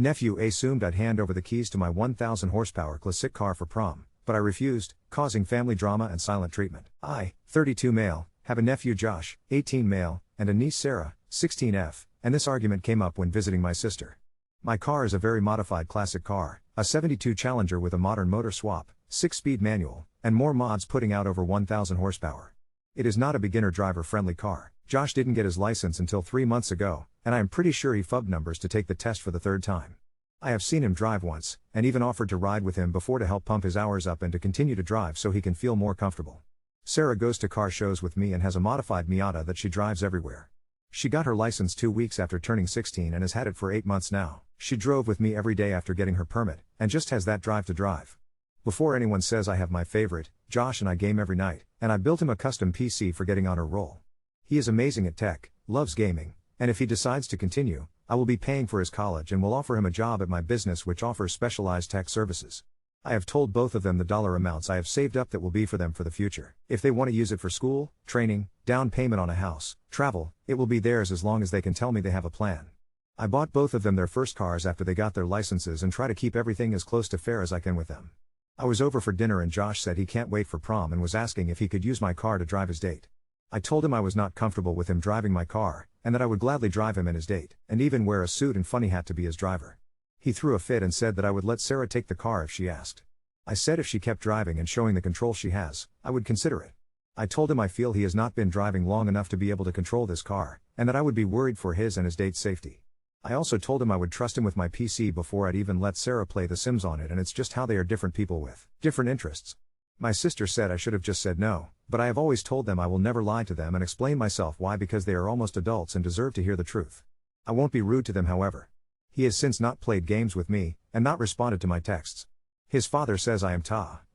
Nephew assumed I'd hand over the keys to my 1,000 horsepower Cla-sic car for prom, but I refused, causing family drama and silent treatment. I, 32 male, have a nephew Josh, 18 male, and a niece Sarah, 16F, and this argument came up when visiting my sister. My car is a very modified Cla-sic car, a 72 Challenger with a modern motor swap, 6-speed manual, and more mods putting out over 1,000 horsepower. It is not a beginner driver friendly car. Josh didn't get his license until 3 months ago, and I am pretty sure he fubbed numbers to take the test for the third time. I have seen him drive once, and even offered to ride with him before to help pump his hours up and to continue to drive so he can feel more comfortable. Sarah goes to car shows with me and has a modified Miata that she drives everywhere. She got her license 2 weeks after turning 16 and has had it for 8 months now. She drove with me every day after getting her permit, and just has that drive to drive. Before anyone says I have my favorite, Josh and I game every night, and I built him a custom PC for getting on her roll. He is amazing at tech, loves gaming, and if he decides to continue, I will be paying for his college and will offer him a job at my business which offers specialized tech services. I have told both of them the dollar amounts I have saved up that will be for them for the future. If they want to use it for school, training, down payment on a house, travel, it will be theirs as long as they can tell me they have a plan. I bought both of them their first cars after they got their licenses and try to keep everything as close to fair as I can with them. I was over for dinner and Josh said he can't wait for prom and was asking if he could use my car to drive his date. I told him I was not comfortable with him driving my car, and that I would gladly drive him and his date, and even wear a suit and funny hat to be his driver. He threw a fit and said that I would let Sarah take the car if she asked. I said if she kept driving and showing the control she has, I would consider it. I told him I feel he has not been driving long enough to be able to control this car, and that I would be worried for his and his date's safety. I also told him I would trust him with my PC before I'd even let Sarah play The Sims on it, and it's just how they are different people with different interests. My sister said I should have just said no, but I have always told them I will never lie to them and explain myself why, because they are almost adults and deserve to hear the truth. I won't be rude to them however. He has since not played games with me, and not responded to my texts. His father says I am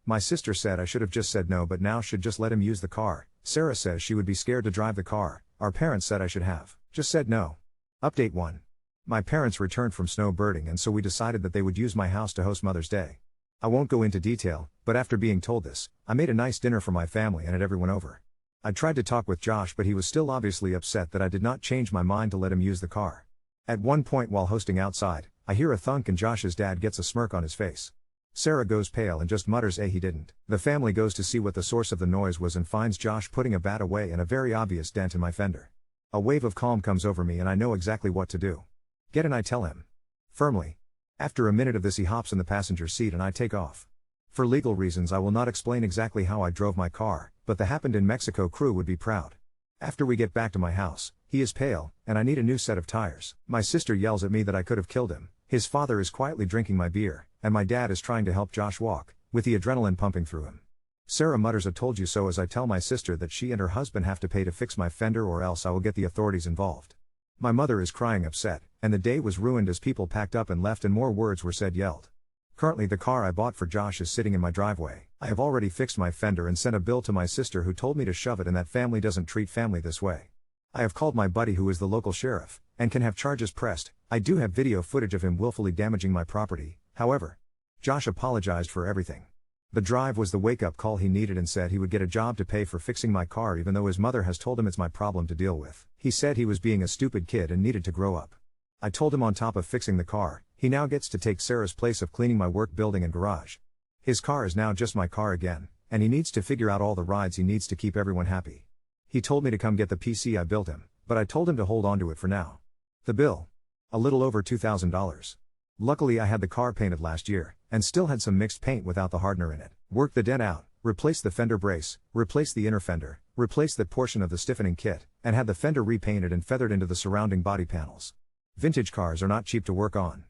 my sister said I should have just said no but now should just let him use the car. Sarah says she would be scared to drive the car. Our parents said I should have just said no. Update 1. My parents returned from snowbirding and so we decided that they would use my house to host Mother's Day. I won't go into detail, but after being told this, I made a nice dinner for my family and had everyone over. I tried to talk with Josh but he was still obviously upset that I did not change my mind to let him use the car. At one point while hosting outside, I hear a thunk and Josh's dad gets a smirk on his face. Sarah goes pale and just mutters he didn't. The family goes to see what the source of the noise was and finds Josh putting a bat away and a very obvious dent in my fender. A wave of calm comes over me and I know exactly what to do. Get in, I tell him. Firmly. After a minute of this he hops in the passenger seat and I take off. For legal reasons I will not explain exactly how I drove my car, but the Happened in Mexico crew would be proud. After we get back to my house, he is pale, and I need a new set of tires. My sister yells at me that I could have killed him. His father is quietly drinking my beer, and my dad is trying to help Josh walk, with the adrenaline pumping through him. Sarah mutters I told you so as I tell my sister that she and her husband have to pay to fix my fender or else I will get the authorities involved. My mother is crying upset, and the day was ruined as people packed up and left and more words were said yelled. Currently the car I bought for Josh is sitting in my driveway. I have already fixed my fender and sent a bill to my sister who told me to shove it and that family doesn't treat family this way. I have called my buddy who is the local sheriff, and can have charges pressed. I do have video footage of him willfully damaging my property, however. Josh apologized for everything. The drive was the wake-up call he needed and said he would get a job to pay for fixing my car even though his mother has told him it's my problem to deal with. He said he was being a stupid kid and needed to grow up. I told him on top of fixing the car, he now gets to take Sarah's place of cleaning my work building and garage. His car is now just my car again, and he needs to figure out all the rides he needs to keep everyone happy. He told me to come get the PC I built him, but I told him to hold on to it for now. The bill? A little over $2,000. Luckily I had the car painted last year, and still had some mixed paint without the hardener in it. Worked the dent out, replaced the fender brace, replaced the inner fender, replaced that portion of the stiffening kit, and had the fender repainted and feathered into the surrounding body panels. Vintage cars are not cheap to work on.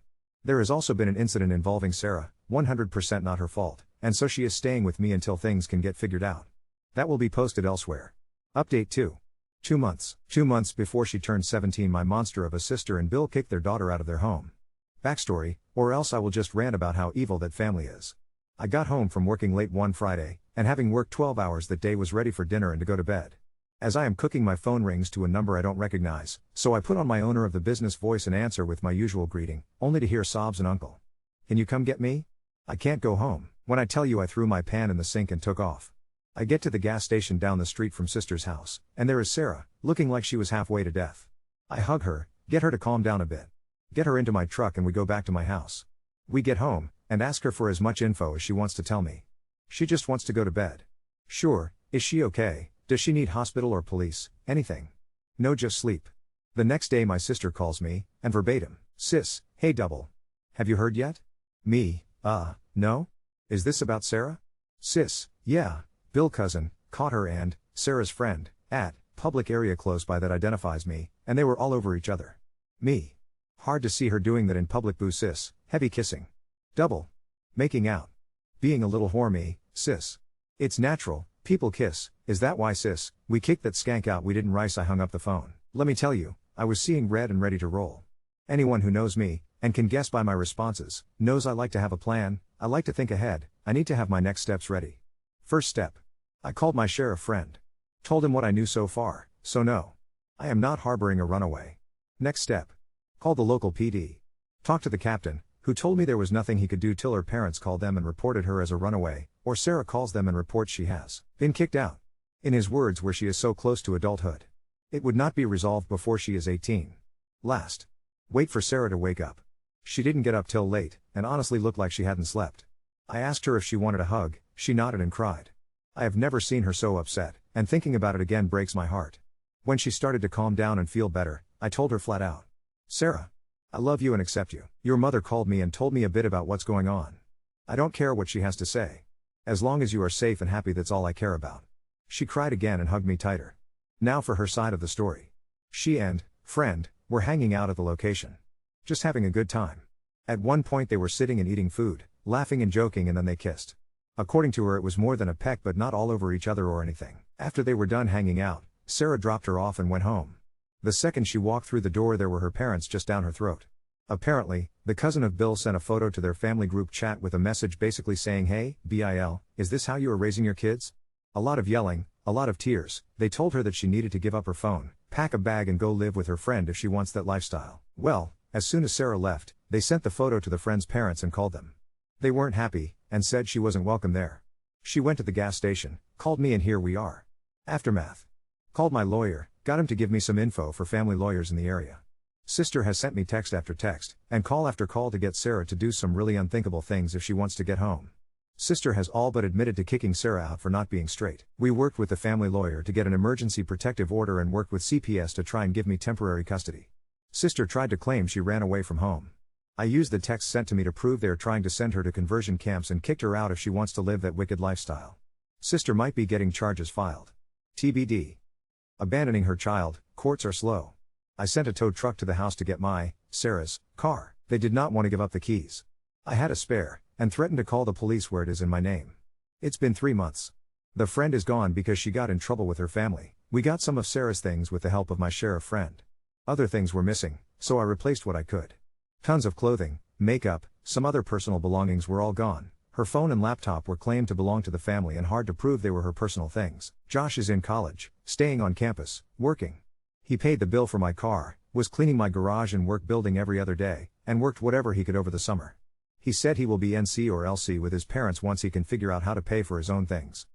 There has also been an incident involving Sarah, 100% not her fault, and so she is staying with me until things can get figured out. That will be posted elsewhere. Update 2. 2 months. 2 months before she turned 17 my monster of a sister and Bill kicked their daughter out of their home. Backstory, or else I will just rant about how evil that family is. I got home from working late one Friday, and having worked 12 hours that day was ready for dinner and to go to bed. As I am cooking my phone rings to a number I don't recognize, so I put on my owner of the business voice and answer with my usual greeting, only to hear sobs and uncle. Can you come get me? I can't go home. When I tell you I threw my pan in the sink and took off. I get to the gas station down the street from sister's house, and there is Sarah, looking like she was halfway to death. I hug her, get her to calm down a bit. Get her into my truck and we go back to my house. We get home, and ask her for as much info as she wants to tell me. She just wants to go to bed. Sure, is she okay? Does she need hospital or police? Anything? No, just sleep. The next day my sister calls me, and verbatim, "Sis, hey double. Have you heard yet?" Me, no? Is this about Sarah? Sis, yeah, Bill cousin, caught her and, Sarah's friend, at, public area close by that identifies me, and they were all over each other. Me. Hard to see her doing that in public. Boo sis, heavy kissing. Double. Making out. Being a little whore. Me, sis. It's natural, people kiss, is that why sis? We kicked that skank out. We didn't rice. I hung up the phone. Let me tell you, I was seeing red and ready to roll. Anyone who knows me, and can guess by my responses, knows I like to have a plan, I like to think ahead, I need to have my next steps ready. First step. I called my sheriff friend. Told him what I knew so far, so no. I am not harboring a runaway. Next step. Call the local PD. Talk to the captain, who told me there was nothing he could do till her parents called them and reported her as a runaway, or Sarah calls them and reports she has been kicked out. In his words, where she is so close to adulthood. It would not be resolved before she is 18. Last. Wait for Sarah to wake up. She didn't get up till late, and honestly looked like she hadn't slept. I asked her if she wanted a hug, she nodded and cried. I have never seen her so upset, and thinking about it again breaks my heart. When she started to calm down and feel better, I told her flat out, "Sarah, I love you and accept you. Your mother called me and told me a bit about what's going on. I don't care what she has to say. As long as you are safe and happy, that's all I care about." She cried again and hugged me tighter. Now for her side of the story. She and, friend, were hanging out at the location. Just having a good time. At one point they were sitting and eating food, laughing and joking, and then they kissed. According to her, it was more than a peck, but not all over each other or anything. After they were done hanging out, Sarah dropped her off and went home. The second she walked through the door, there were her parents just down her throat. Apparently, the cousin of Bill sent a photo to their family group chat with a message basically saying, "Hey, Bill, is this how you are raising your kids?" A lot of yelling, a lot of tears. They told her that she needed to give up her phone, pack a bag and go live with her friend if she wants that lifestyle. Well, as soon as Sarah left, they sent the photo to the friend's parents and called them. They weren't happy, and said she wasn't welcome there. She went to the gas station, called me, and here we are. Aftermath. Called my lawyer, got him to give me some info for family lawyers in the area. Sister has sent me text after text, and call after call to get Sarah to do some really unthinkable things if she wants to get home. Sister has all but admitted to kicking Sarah out for not being straight. We worked with the family lawyer to get an emergency protective order and worked with CPS to try and give me temporary custody. Sister tried to claim she ran away from home. I used the text sent to me to prove they are trying to send her to conversion camps and kicked her out if she wants to live that wicked lifestyle. Sister might be getting charges filed. TBD. Abandoning her child, courts are slow. I sent a tow truck to the house to get Sarah's, car. They did not want to give up the keys. I had a spare, and threatened to call the police where it is in my name. It's been 3 months. The friend is gone because she got in trouble with her family. We got some of Sarah's things with the help of my sheriff friend. Other things were missing, so I replaced what I could. Tons of clothing, makeup, some other personal belongings were all gone. Her phone and laptop were claimed to belong to the family and hard to prove they were her personal things. Josh is in college, staying on campus, working. He paid the bill for my car, was cleaning my garage and work building every other day, and worked whatever he could over the summer. He said he will be NC or LC with his parents once he can figure out how to pay for his own things.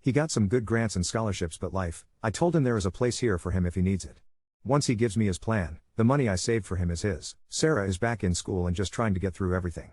He got some good grants and scholarships, but I told him there is a place here for him if he needs it. Once he gives me his plan, the money I saved for him is his. Sarah is back in school and just trying to get through everything.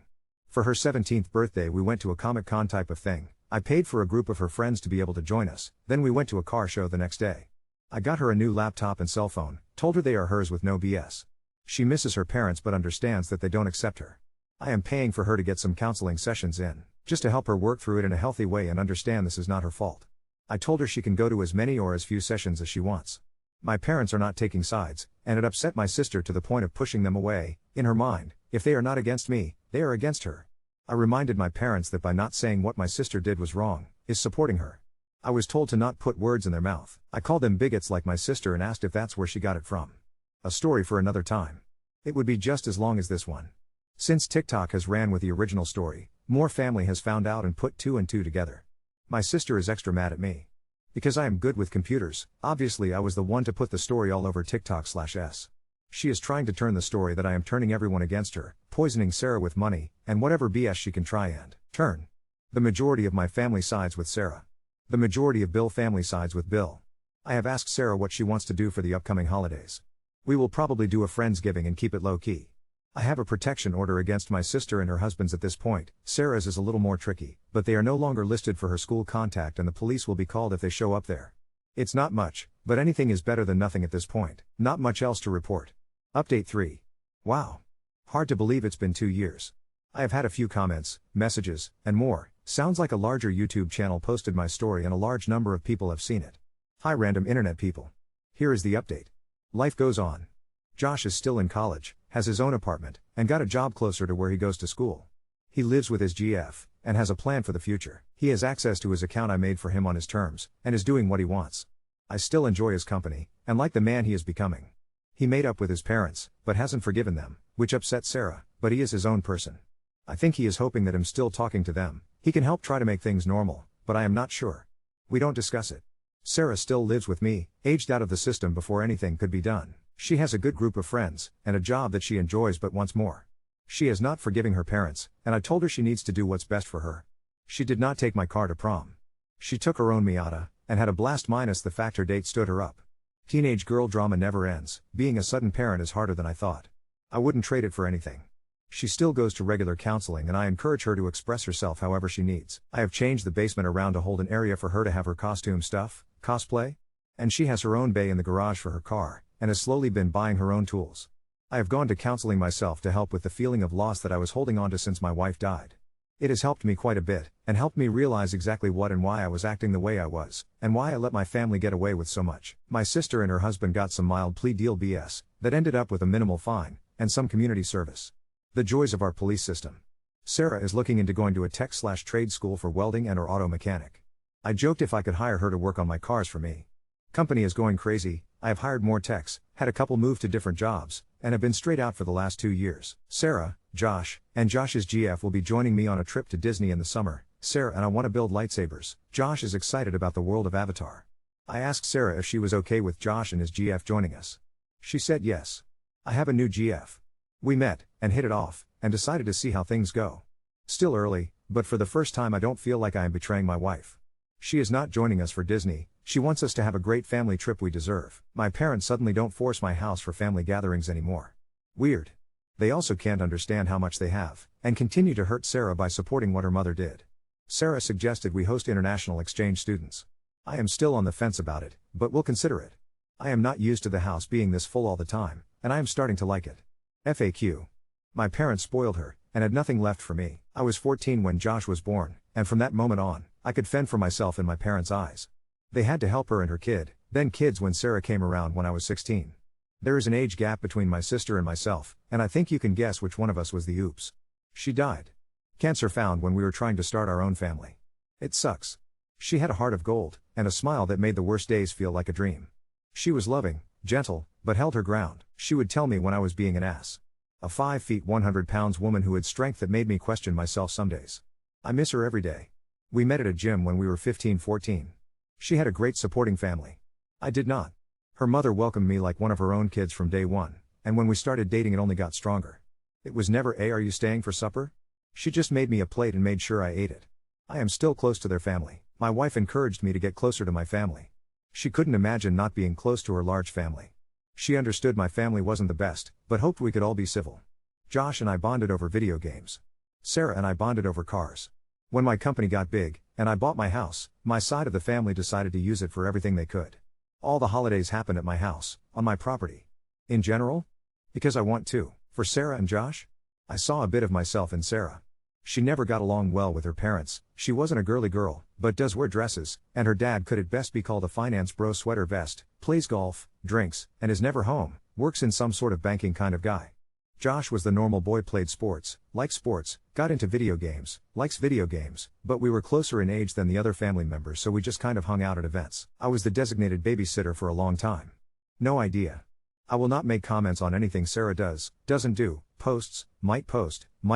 For her 17th birthday we went to a Comic-Con type of thing. I paid for a group of her friends to be able to join us, then we went to a car show the next day. I got her a new laptop and cell phone, told her they are hers with no BS. She misses her parents but understands that they don't accept her. I am paying for her to get some counseling sessions in, just to help her work through it in a healthy way and understand this is not her fault. I told her she can go to as many or as few sessions as she wants. My parents are not taking sides, and it upset my sister to the point of pushing them away. In her mind, if they are not against me, they are against her. I reminded my parents that by not saying what my sister did was wrong, is supporting her. I was told to not put words in their mouth. I called them bigots like my sister and asked if that's where she got it from. A story for another time. It would be just as long as this one. Since TikTok has ran with the original story, more family has found out and put 2 and 2 together. My sister is extra mad at me. Because I am good with computers, obviously I was the one to put the story all over TikTok/s. She is trying to turn the story that I am turning everyone against her, poisoning Sarah with money, and whatever BS she can try and turn. The majority of my family sides with Sarah. The majority of Bill family sides with Bill. I have asked Sarah what she wants to do for the upcoming holidays. We will probably do a Friendsgiving and keep it low-key. I have a protection order against my sister and her husband's at this point. Sarah's is a little more tricky, but they are no longer listed for her school contact and the police will be called if they show up there. It's not much, but anything is better than nothing at this point. Not much else to report. Update 3. Wow. Hard to believe it's been 2 years. I have had a few comments, messages, and more. Sounds like a larger YouTube channel posted my story and a large number of people have seen it. Hi random internet people. Here is the update. Life goes on. Josh is still in college, has his own apartment, and got a job closer to where he goes to school. He lives with his GF, and has a plan for the future. He has access to his account I made for him on his terms, and is doing what he wants. I still enjoy his company, and like the man he is becoming. He made up with his parents, but hasn't forgiven them, which upsets Sarah, but he is his own person. I think he is hoping that I'm still talking to them, he can help try to make things normal, but I am not sure. We don't discuss it. Sarah still lives with me, aged out of the system before anything could be done. She has a good group of friends, and a job that she enjoys but wants more. She is not forgiving her parents, and I told her she needs to do what's best for her. She did not take my car to prom. She took her own Miata, and had a blast minus the fact her date stood her up. Teenage girl drama never ends. Being a sudden parent is harder than I thought. I wouldn't trade it for anything. She still goes to regular counseling and I encourage her to express herself however she needs. I have changed the basement around to hold an area for her to have her costume stuff, cosplay. And she has her own bay in the garage for her car, and has slowly been buying her own tools. I have gone to counseling myself to help with the feeling of loss that I was holding on to since my wife died. It has helped me quite a bit, and helped me realize exactly what and why I was acting the way I was, and why I let my family get away with so much. My sister and her husband got some mild plea deal BS, that ended up with a minimal fine, and some community service. The joys of our police system. Sarah is looking into going to a tech/trade school for welding and or auto mechanic. I joked if I could hire her to work on my cars for me. Company is going crazy, I have hired more techs, had a couple move to different jobs, and have been straight out for the last 2 years. Sarah, Josh, and Josh's GF will be joining me on a trip to Disney in the summer. Sarah and I want to build lightsabers. Josh is excited about the world of Avatar. I asked Sarah if she was okay with Josh and his GF joining us. She said yes. I have a new GF. We met, and hit it off, and decided to see how things go. Still early, but for the first time I don't feel like I am betraying my wife. She is not joining us for Disney. She wants us to have a great family trip we deserve. My parents suddenly don't force my house for family gatherings anymore. Weird. They also can't understand how much they have, and continue to hurt Sarah by supporting what her mother did. Sarah suggested we host international exchange students. I am still on the fence about it, but we'll consider it. I am not used to the house being this full all the time, and I am starting to like it. FAQ. My parents spoiled her, and had nothing left for me. I was 14 when Josh was born, and from that moment on, I could fend for myself in my parents' eyes. They had to help her and her kid, then kids when Sarah came around when I was 16. There is an age gap between my sister and myself, and I think you can guess which one of us was the oops. She died. Cancer found when we were trying to start our own family. It sucks. She had a heart of gold, and a smile that made the worst days feel like a dream. She was loving, gentle, but held her ground. She would tell me when I was being an ass. A 5 feet 100 pounds woman who had strength that made me question myself some days. I miss her every day. We met at a gym when we were 15-14. She had a great supporting family. I did not. Her mother welcomed me like one of her own kids from day one, and when we started dating it only got stronger. It was never are you staying for supper? She just made me a plate and made sure I ate it. I am still close to their family. My wife encouraged me to get closer to my family. She couldn't imagine not being close to her large family. She understood my family wasn't the best, but hoped we could all be civil. Josh and I bonded over video games. Sarah and I bonded over cars. When my company got big, and I bought my house, my side of the family decided to use it for everything they could. All the holidays happened at my house, on my property. In general? Because I want to. For Sarah and Josh? I saw a bit of myself in Sarah. She never got along well with her parents, she wasn't a girly girl, but does wear dresses, and her dad could at best be called a finance bro sweater vest, plays golf, drinks, and is never home, works in some sort of banking kind of guy. Josh was the normal boy, played sports, liked sports, got into video games, likes video games, but we were closer in age than the other family members so we just kind of hung out at events. I was the designated babysitter for a long time. No idea. I will not make comments on anything Sarah does, doesn't do, post, might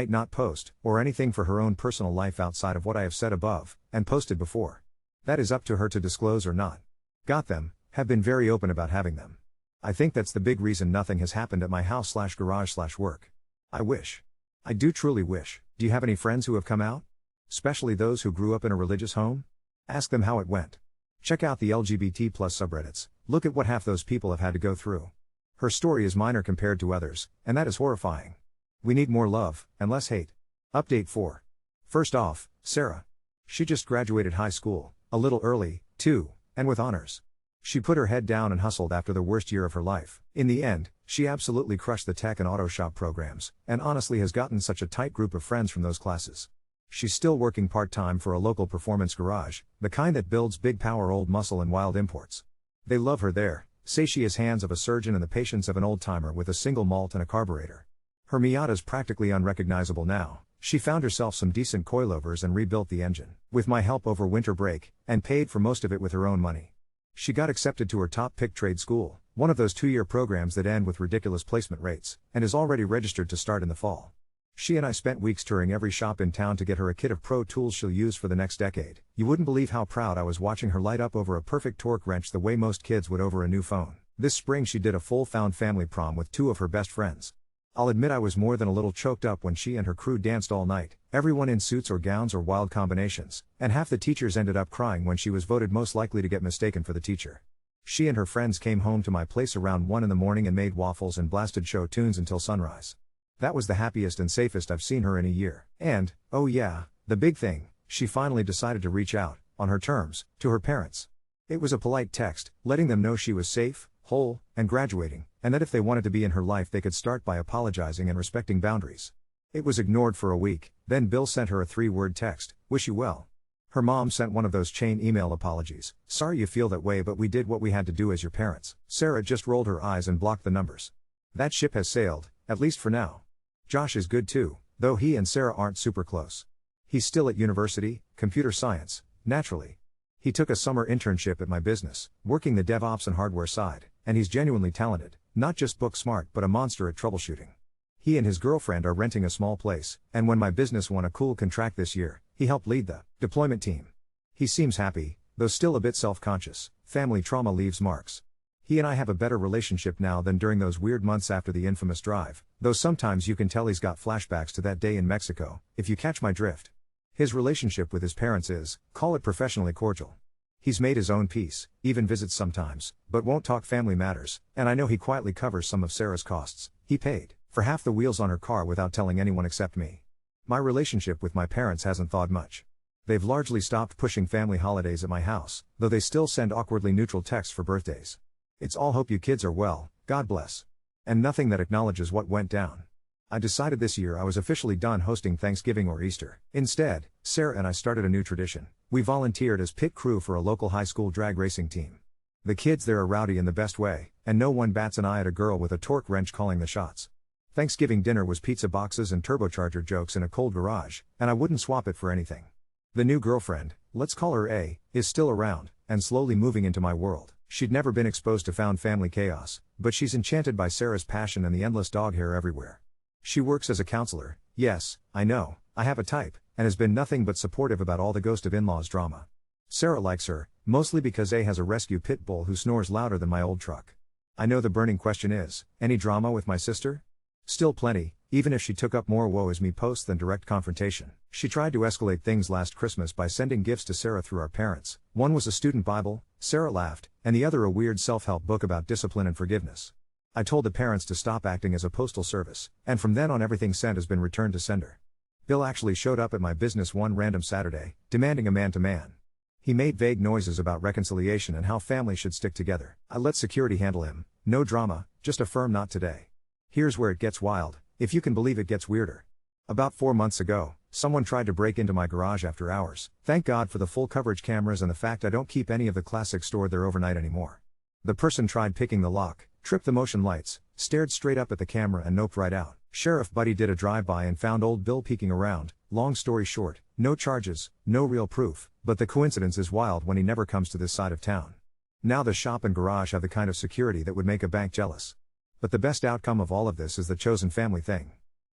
not post, or anything for her own personal life outside of what I have said above, and posted before. That is up to her to disclose or not. Got them, have been very open about having them. I think that's the big reason nothing has happened at my house/garage/work. I wish. I do truly wish. Do you have any friends who have come out? Especially those who grew up in a religious home? Ask them how it went. Check out the LGBT+ subreddits, look at what half those people have had to go through. Her story is minor compared to others, and that is horrifying. We need more love, and less hate. Update 4. First off, Sarah. She just graduated high school, a little early, too, and with honors. She put her head down and hustled after the worst year of her life. In the end, she absolutely crushed the tech and auto shop programs, and honestly has gotten such a tight group of friends from those classes. She's still working part-time for a local performance garage, the kind that builds big power old muscle and wild imports. They love her there, say she has hands of a surgeon and the patience of an old-timer with a single malt and a carburetor. Her Miata's practically unrecognizable now. She found herself some decent coilovers and rebuilt the engine, with my help over winter break, and paid for most of it with her own money. She got accepted to her top pick trade school, one of those 2-year programs that end with ridiculous placement rates, and is already registered to start in the fall. She and I spent weeks touring every shop in town to get her a kit of pro tools she'll use for the next decade. You wouldn't believe how proud I was watching her light up over a perfect torque wrench the way most kids would over a new phone. This spring she did a full found family prom with 2 of her best friends. I'll admit I was more than a little choked up when she and her crew danced all night, everyone in suits or gowns or wild combinations, and half the teachers ended up crying when she was voted most likely to get mistaken for the teacher. She and her friends came home to my place around 1 in the morning and made waffles and blasted show tunes until sunrise. That was the happiest and safest I've seen her in a year. And, oh yeah, the big thing, she finally decided to reach out, on her terms, to her parents. It was a polite text, letting them know she was safe, whole, and graduating, and that if they wanted to be in her life they could start by apologizing and respecting boundaries. It was ignored for a week, then Bill sent her a 3-word text, "Wish you well." Her mom sent one of those chain email apologies, "Sorry you feel that way but we did what we had to do as your parents." Sarah just rolled her eyes and blocked the numbers. That ship has sailed, at least for now. Josh is good too, though he and Sarah aren't super close. He's still at university, computer science, naturally. He took a summer internship at my business, working the DevOps and hardware side, and he's genuinely talented, not just book smart but a monster at troubleshooting. He and his girlfriend are renting a small place, and when my business won a cool contract this year, he helped lead the deployment team. He seems happy, though still a bit self-conscious. Family trauma leaves marks. He and I have a better relationship now than during those weird months after the infamous drive, though sometimes you can tell he's got flashbacks to that day in Mexico, if you catch my drift. His relationship with his parents is, call it professionally cordial. He's made his own peace, even visits sometimes, but won't talk family matters, and I know he quietly covers some of Sarah's costs. He paid for half the wheels on her car without telling anyone except me. My relationship with my parents hasn't thawed much. They've largely stopped pushing family holidays at my house, though they still send awkwardly neutral texts for birthdays. It's all hope you kids are well, God bless. And nothing that acknowledges what went down. I decided this year I was officially done hosting Thanksgiving or Easter. Instead, Sarah and I started a new tradition. We volunteered as pit crew for a local high school drag racing team. The kids there are rowdy in the best way, and no one bats an eye at a girl with a torque wrench calling the shots. Thanksgiving dinner was pizza boxes and turbocharger jokes in a cold garage, and I wouldn't swap it for anything. The new girlfriend, let's call her A, is still around, and slowly moving into my world. She'd never been exposed to found family chaos, but she's enchanted by Sarah's passion and the endless dog hair everywhere. She works as a counselor, yes, I know, I have a type, and has been nothing but supportive about all the ghost of in-laws drama. Sarah likes her, mostly because A has a rescue pit bull who snores louder than my old truck. I know the burning question is, any drama with my sister? Still plenty, even if she took up more woe is me posts than direct confrontation. She tried to escalate things last Christmas by sending gifts to Sarah through our parents. One was a student Bible, Sarah laughed, and the other a weird self-help book about discipline and forgiveness. I told the parents to stop acting as a postal service, and from then on everything sent has been returned to sender. Bill actually showed up at my business one random Saturday, demanding a man-to-man. He made vague noises about reconciliation and how family should stick together. I let security handle him, no drama, just a firm not today. Here's where it gets wild, if you can believe it gets weirder. About 4 months ago, someone tried to break into my garage after hours. Thank God for the full coverage cameras and the fact I don't keep any of the Cla-sic stored there overnight anymore. The person tried picking the lock, tripped the motion lights, stared straight up at the camera and noped right out. Sheriff Buddy did a drive-by and found old Bill peeking around. Long story short, no charges, no real proof, but the coincidence is wild when he never comes to this side of town. Now the shop and garage have the kind of security that would make a bank jealous. But the best outcome of all of this is the chosen family thing.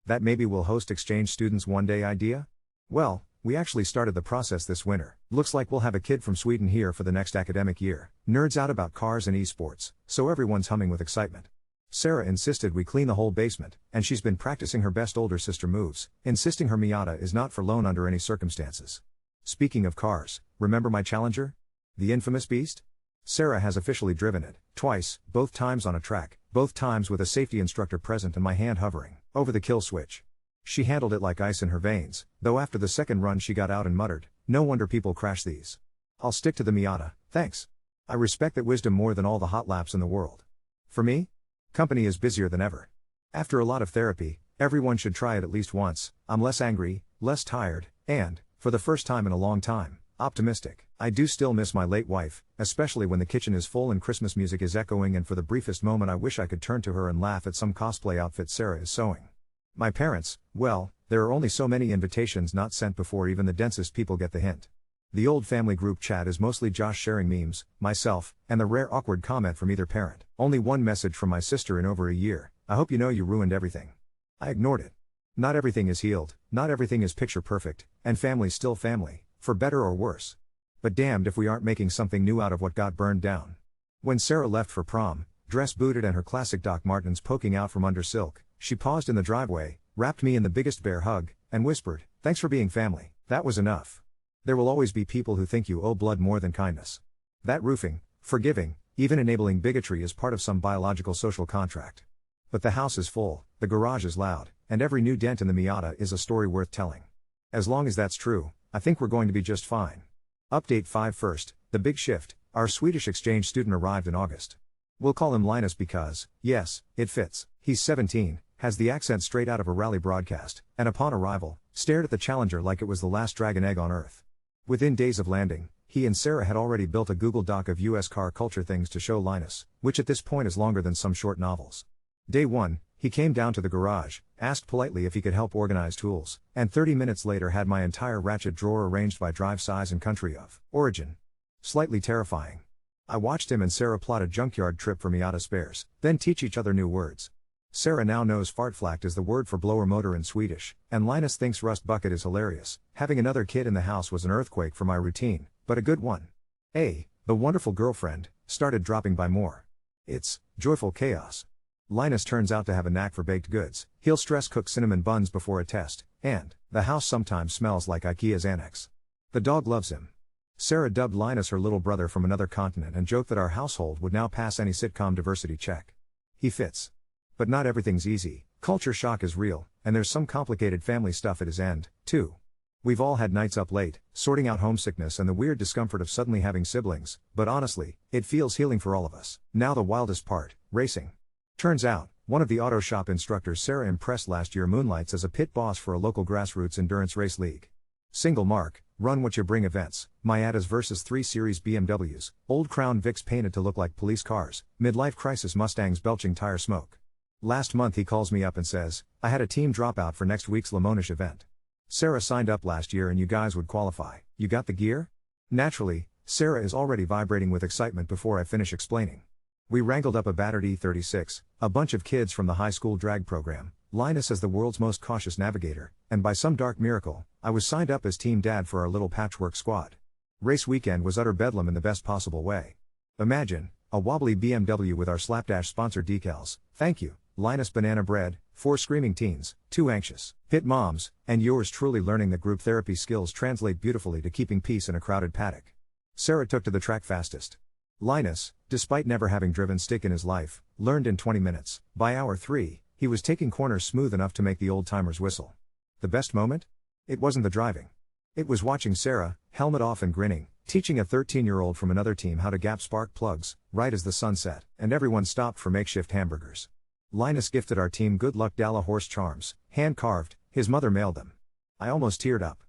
That maybe we'll host exchange students one day idea? Well, we actually started the process this winter. Looks like we'll have a kid from Sweden here for the next academic year. Nerds out about cars and esports, so everyone's humming with excitement. Sarah insisted we clean the whole basement, and she's been practicing her best older sister moves, insisting her Miata is not for loan under any circumstances. Speaking of cars, remember my Challenger? The infamous beast? Sarah has officially driven it, twice, both times on a track, both times with a safety instructor present and my hand hovering Over the kill switch. She handled it like ice in her veins, though after the second run she got out and muttered, "No wonder people crash these. I'll stick to the Miata, thanks. I respect that wisdom more than all the hot laps in the world." For me? Company is busier than ever. After a lot of therapy, everyone should try it at least once. I'm less angry, less tired, and, for the first time in a long time, optimistic. I do still miss my late wife, especially when the kitchen is full and Christmas music is echoing, and for the briefest moment I wish I could turn to her and laugh at some cosplay outfit Sarah is sewing. My parents, well, there are only so many invitations not sent before even the densest people get the hint. The old family group chat is mostly Josh sharing memes, myself, and the rare awkward comment from either parent. Only one message from my sister in over a year: "I hope you know you ruined everything." I ignored it. Not everything is healed, not everything is picture perfect, and family's still family, for better or worse. But damned if we aren't making something new out of what got burned down. When Sarah left for prom, dress booted and her classic Doc Martens poking out from under silk, she paused in the driveway, wrapped me in the biggest bear hug, and whispered, "Thanks for being family." That was enough. There will always be people who think you owe blood more than kindness. That roofing, forgiving, even enabling bigotry is part of some biological social contract. But the house is full, the garage is loud, and every new dent in the Miata is a story worth telling. As long as that's true, I think we're going to be just fine. Update 5 first, the big shift. Our Swedish exchange student arrived in August. We'll call him Linus because, yes, it fits. He's 17, has the accent straight out of a rally broadcast, and upon arrival, stared at the Challenger like it was the last dragon egg on Earth. Within days of landing, he and Sarah had already built a Google Doc of US car culture things to show Linus, which at this point is longer than some short novels. Day 1, he came down to the garage, asked politely if he could help organize tools, and 30 minutes later had my entire ratchet drawer arranged by drive size and country of origin. Slightly terrifying. I watched him and Sarah plot a junkyard trip for Miata spares, then teach each other new words. Sarah now knows fartflact is the word for blower motor in Swedish, and Linus thinks rust bucket is hilarious. Having another kid in the house was an earthquake for my routine, but a good one. The wonderful girlfriend, started dropping by more. It's joyful chaos. Linus turns out to have a knack for baked goods. He'll stress cook cinnamon buns before a test, and the house sometimes smells like IKEA's annex. The dog loves him. Sarah dubbed Linus her little brother from another continent and joked that our household would now pass any sitcom diversity check. He fits. But not everything's easy. Culture shock is real, and there's some complicated family stuff at his end, too. We've all had nights up late, sorting out homesickness and the weird discomfort of suddenly having siblings, but honestly, it feels healing for all of us. Now the wildest part, racing. Turns out, one of the auto shop instructors Sarah impressed last year moonlights as a pit boss for a local grassroots endurance race league. Single mark, run what you bring events, Miatas vs 3 Series BMWs, old Crown Vics painted to look like police cars, midlife crisis Mustangs belching tire smoke. Last month he calls me up and says, "I had a team dropout for next week's Lemonish event. Sarah signed up last year and you guys would qualify. You got the gear?" Naturally, Sarah is already vibrating with excitement before I finish explaining. We wrangled up a battered E36, a bunch of kids from the high school drag program, Linus as the world's most cautious navigator, and by some dark miracle, I was signed up as team dad for our little patchwork squad. Race weekend was utter bedlam in the best possible way. Imagine, a wobbly BMW with our slapdash sponsor decals, "Thank you, Linus Banana Bread," 4 screaming teens, 2 anxious pit moms, and yours truly learning that group therapy skills translate beautifully to keeping peace in a crowded paddock. Sarah took to the track fastest. Linus, despite never having driven stick in his life, learned in 20 minutes. By hour 3, he was taking corners smooth enough to make the old-timers whistle. The best moment? It wasn't the driving. It was watching Sarah, helmet off and grinning, teaching a 13-year-old from another team how to gap spark plugs, right as the sun set, and everyone stopped for makeshift hamburgers. Linus gifted our team Good Luck Dalla horse charms, hand-carved, his mother mailed them. I almost teared up.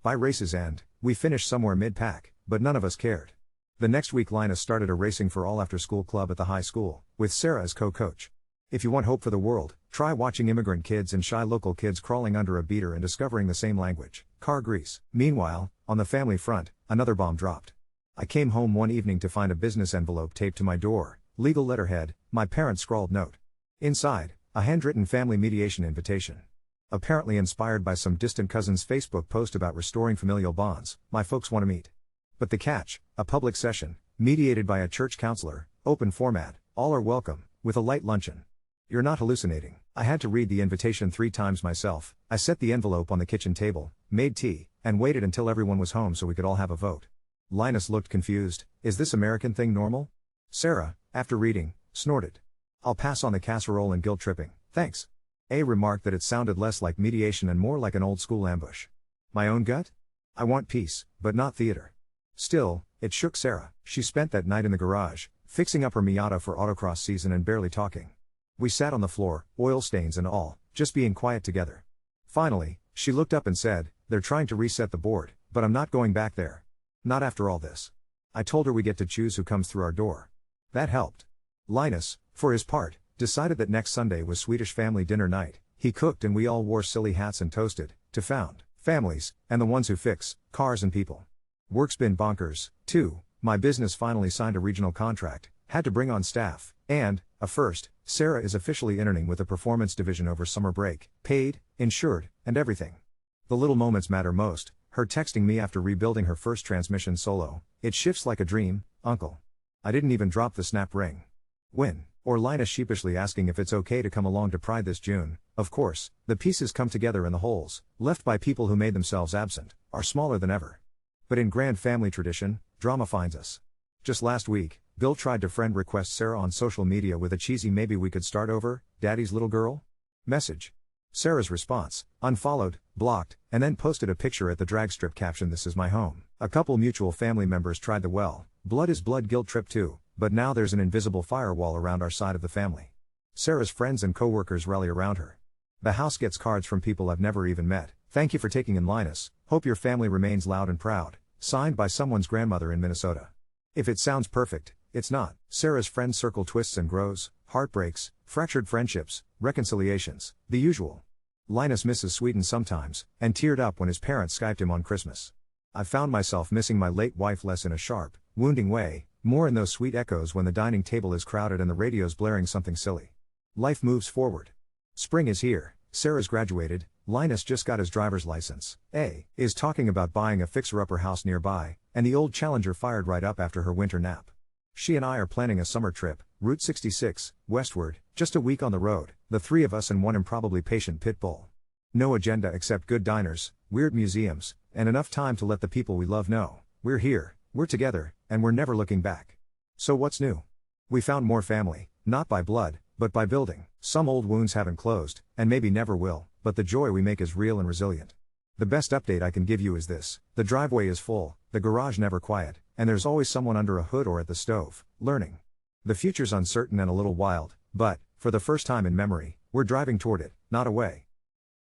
By race's end, we finished somewhere mid-pack, but none of us cared. The next week Linus started a racing for all after-school club at the high school, with Sarah as co-coach. If you want hope for the world, try watching immigrant kids and shy local kids crawling under a beater and discovering the same language, car grease. Meanwhile, on the family front, another bomb dropped. I came home one evening to find a business envelope taped to my door, legal letterhead, my parents' scrawled note. Inside, a handwritten family mediation invitation. Apparently inspired by some distant cousin's Facebook post about restoring familial bonds, my folks want to meet. But the catch, a public session, mediated by a church counselor, open format, all are welcome, with a light luncheon. You're not hallucinating. I had to read the invitation 3 times myself. I set the envelope on the kitchen table, made tea, and waited until everyone was home so we could all have a vote. Linus looked confused. Is this American thing normal? Sarah, after reading, snorted. I'll pass on the casserole and guilt tripping, thanks. A remarked that it sounded less like mediation and more like an old school ambush. My own gut? I want peace, but not theater. Still, it shook Sarah. She spent that night in the garage, fixing up her Miata for autocross season and barely talking. We sat on the floor, oil stains and all, just being quiet together. Finally, she looked up and said, "They're trying to reset the board, but I'm not going back there. Not after all this." I told her we get to choose who comes through our door. That helped. Linus, for his part, decided that next Sunday was Swedish family dinner night. He cooked and we all wore silly hats and toasted to found families, and the ones who fix cars and people. Work's been bonkers, too. My business finally signed a regional contract, had to bring on staff, and, a first, Sarah is officially interning with the performance division over summer break, paid, insured, and everything. The little moments matter most, her texting me after rebuilding her first transmission solo, "It shifts like a dream, uncle." I didn't even drop the snap ring. When? Or Linus sheepishly asking if it's okay to come along to Pride this June. Of course, the pieces come together and the holes, left by people who made themselves absent, are smaller than ever. But in grand family tradition, drama finds us. Just last week, Bill tried to friend request Sarah on social media with a cheesy "maybe we could start over, daddy's little girl?" message. Sarah's response, unfollowed, blocked, and then posted a picture at the drag strip caption, "This is my home." A couple mutual family members tried the blood is blood guilt trip too, but now there's an invisible firewall around our side of the family. Sarah's friends and co-workers rally around her. The house gets cards from people I've never even met. "Thank you for taking in Linus, hope your family remains loud and proud," signed by someone's grandmother in Minnesota. If it sounds perfect, it's not. Sarah's friend circle twists and grows, heartbreaks, fractured friendships, reconciliations, the usual. Linus misses Sweden sometimes, and teared up when his parents Skyped him on Christmas. I found myself missing my late wife less in a sharp, wounding way, more in those sweet echoes when the dining table is crowded and the radio's blaring something silly. Life moves forward. Spring is here, Sarah's graduated, Linus just got his driver's license, A is talking about buying a fixer-upper house nearby, and the old Challenger fired right up after her winter nap. She and I are planning a summer trip, Route 66, westward, just a week on the road, the three of us and one improbably patient pit bull. No agenda except good diners, weird museums, and enough time to let the people we love know, we're here, we're together, and we're never looking back. So what's new? We found more family, not by blood, but by building. Some old wounds haven't closed, and maybe never will, but the joy we make is real and resilient. The best update I can give you is this: the driveway is full, the garage never quiet, and there's always someone under a hood or at the stove, learning. The future's uncertain and a little wild, but, for the first time in memory, we're driving toward it, not away.